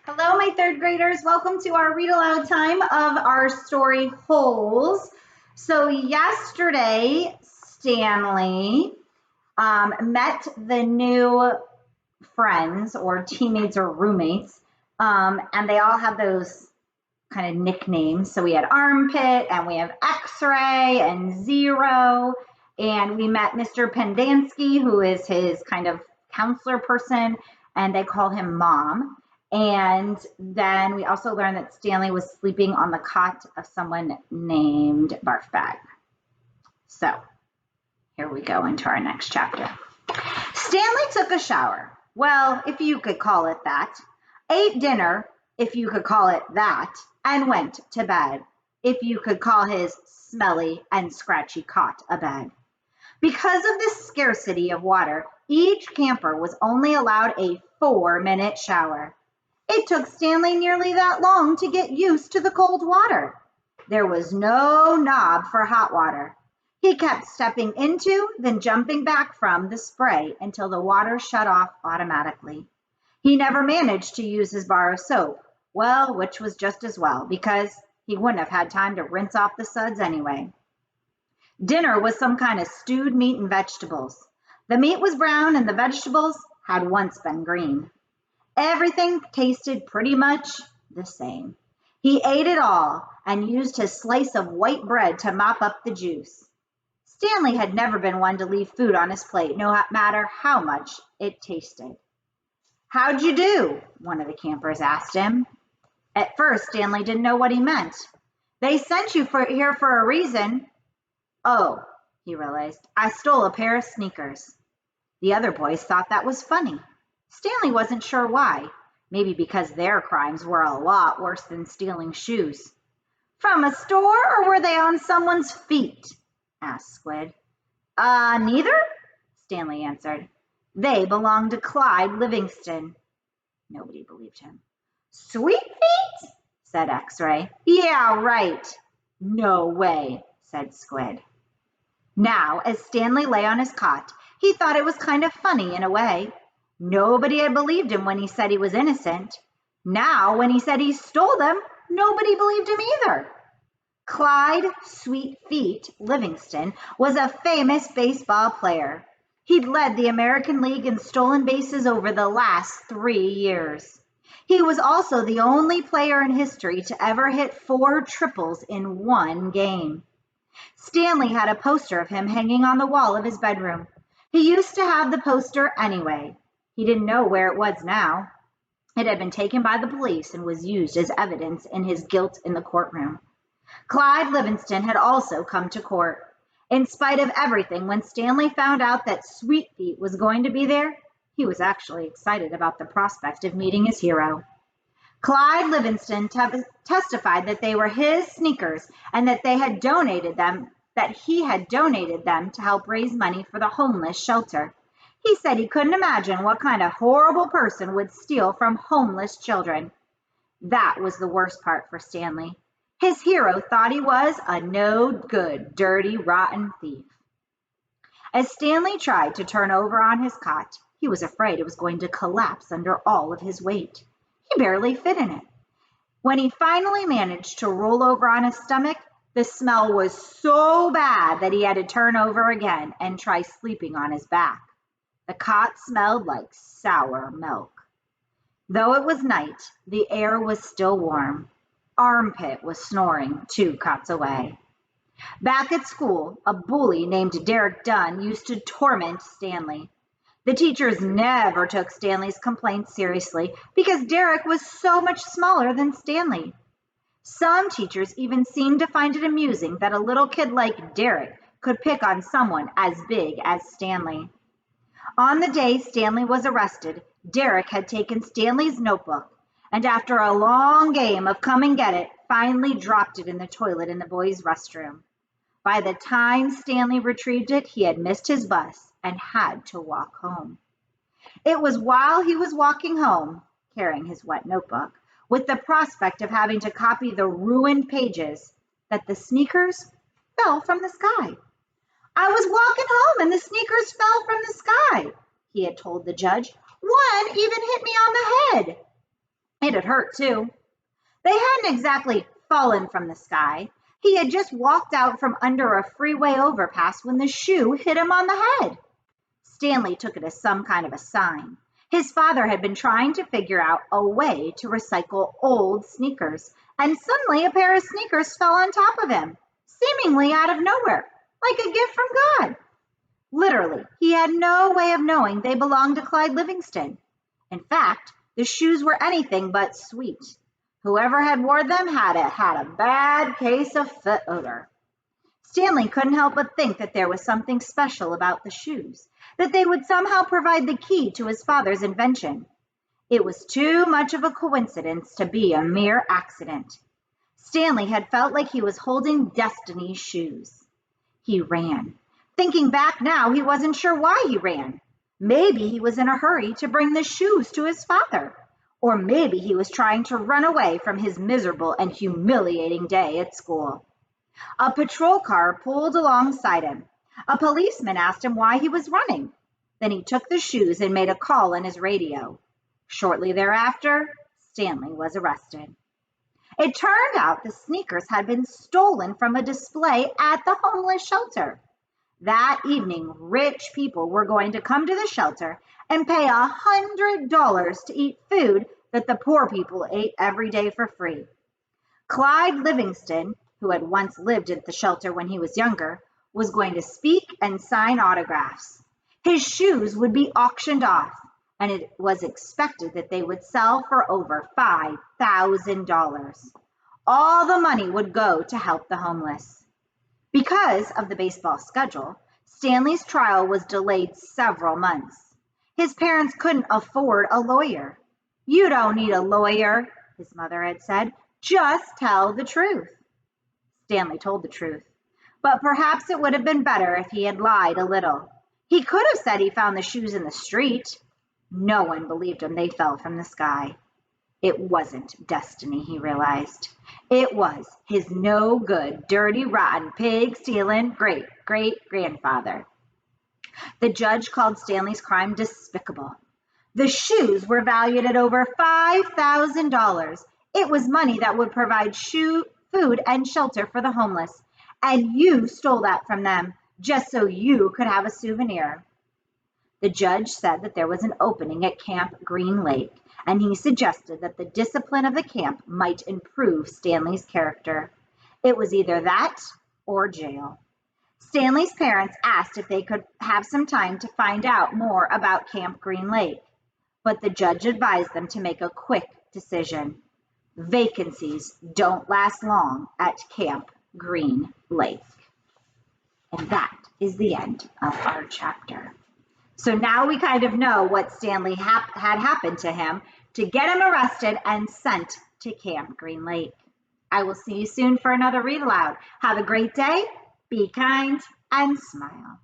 Hello, my third graders. Welcome to our read aloud time of our story Holes. So, yesterday, Stanley met the new friends or teammates or roommates, and they all have those kind of nicknames. So, we had Armpit, and we have X ray and Zero, and we met Mr. Pendansky, who is his kind of counselor person, and they call him Mom. And then we also learned that Stanley was sleeping on the cot of someone named Barfbag. So here we go into our next chapter. Stanley took a shower. Well, if you could call it that. Ate dinner, if you could call it that, and went to bed, if you could call his smelly and scratchy cot a bed. Because of the scarcity of water, each camper was only allowed a 4-minute shower. It took Stanley nearly that long to get used to the cold water. There was no knob for hot water. He kept stepping into, then jumping back from the spray until the water shut off automatically. He never managed to use his bar of soap, well, which was just as well, because he wouldn't have had time to rinse off the suds anyway. Dinner was some kind of stewed meat and vegetables. The meat was brown and the vegetables had once been green. Everything tasted pretty much the same. He ate it all and used his slice of white bread to mop up the juice. Stanley had never been one to leave food on his plate, no matter how much it tasted. "How'd you do?" one of the campers asked him. At first, Stanley didn't know what he meant. "They sent you here for a reason." "Oh," he realized, "I stole a pair of sneakers." The other boys thought that was funny. Stanley wasn't sure why. Maybe because their crimes were a lot worse than stealing shoes. "From a store, or were they on someone's feet?" asked Squid. Neither," Stanley answered. "They belonged to Clyde Livingston." Nobody believed him. "Sweet feet?" said X-Ray. "Yeah, right." "No way," said Squid. Now, as Stanley lay on his cot, he thought it was kind of funny in a way. Nobody had believed him when he said he was innocent. Now, when he said he stole them, nobody believed him either. Clyde Sweet Feet Livingston was a famous baseball player. He'd led the American League in stolen bases over the last 3 years. He was also the only player in history to ever hit 4 triples in one game. Stanley had a poster of him hanging on the wall of his bedroom. He used to have the poster anyway. He didn't know where it was now. It had been taken by the police and was used as evidence in his guilt in the courtroom. Clyde Livingston had also come to court. In spite of everything, when Stanley found out that Sweet Feet was going to be there, he was actually excited about the prospect of meeting his hero. Clyde Livingston testified that they were his sneakers and that he had donated them to help raise money for the homeless shelter. He said he couldn't imagine what kind of horrible person would steal from homeless children. That was the worst part for Stanley. His hero thought he was a no-good, dirty, rotten thief. As Stanley tried to turn over on his cot, he was afraid it was going to collapse under all of his weight. He barely fit in it. When he finally managed to roll over on his stomach, the smell was so bad that he had to turn over again and try sleeping on his back. The cot smelled like sour milk. Though it was night, the air was still warm. Armpit was snoring 2 cots away. Back at school, a bully named Derek Dunn used to torment Stanley. The teachers never took Stanley's complaints seriously because Derek was so much smaller than Stanley. Some teachers even seemed to find it amusing that a little kid like Derek could pick on someone as big as Stanley. On the day Stanley was arrested, Derek had taken Stanley's notebook, and after a long game of come and get it, finally dropped it in the toilet in the boys' restroom. By the time Stanley retrieved it, he had missed his bus and had to walk home. It was while he was walking home, carrying his wet notebook, with the prospect of having to copy the ruined pages, that the sneakers fell from the sky. "I was walking home and the sneakers fell from the sky," he had told the judge. "One even hit me on the head." It had hurt too. They hadn't exactly fallen from the sky. He had just walked out from under a freeway overpass when the shoe hit him on the head. Stanley took it as some kind of a sign. His father had been trying to figure out a way to recycle old sneakers, and suddenly a pair of sneakers fell on top of him, seemingly out of nowhere, like a gift from God. Literally, he had no way of knowing they belonged to Clyde Livingston. In fact, the shoes were anything but sweet. Whoever had worn them had a bad case of foot odor. Stanley couldn't help but think that there was something special about the shoes, that they would somehow provide the key to his father's invention. It was too much of a coincidence to be a mere accident. Stanley had felt like he was holding destiny's shoes. He ran. Thinking back now, he wasn't sure why he ran. Maybe he was in a hurry to bring the shoes to his father. Or maybe he was trying to run away from his miserable and humiliating day at school. A patrol car pulled alongside him. A policeman asked him why he was running. Then he took the shoes and made a call on his radio. Shortly thereafter, Stanley was arrested. It turned out the sneakers had been stolen from a display at the homeless shelter. That evening, rich people were going to come to the shelter and pay $100 to eat food that the poor people ate every day for free. Clyde Livingston, who had once lived at the shelter when he was younger, was going to speak and sign autographs. His shoes would be auctioned off, and it was expected that they would sell for over $5,000. All the money would go to help the homeless. Because of the baseball schedule, Stanley's trial was delayed several months. His parents couldn't afford a lawyer. "You don't need a lawyer," his mother had said. "Just tell the truth." Stanley told the truth, but perhaps it would have been better if he had lied a little. He could have said he found the shoes in the street. No one believed him they fell from the sky. It wasn't destiny, he realized. It was his no-good, dirty, rotten, pig-stealing great-great-grandfather. The judge called Stanley's crime despicable. The shoes were valued at over $5,000. It was money that would provide food and shelter for the homeless, and you stole that from them just so you could have a souvenir. The judge said that there was an opening at Camp Green Lake, and he suggested that the discipline of the camp might improve Stanley's character. It was either that or jail. Stanley's parents asked if they could have some time to find out more about Camp Green Lake, but the judge advised them to make a quick decision. Vacancies don't last long at Camp Green Lake. And that is the end of our chapter. So now we kind of know what Stanley had happened to him to get him arrested and sent to Camp Green Lake. I will see you soon for another read aloud. Have a great day, be kind, and smile.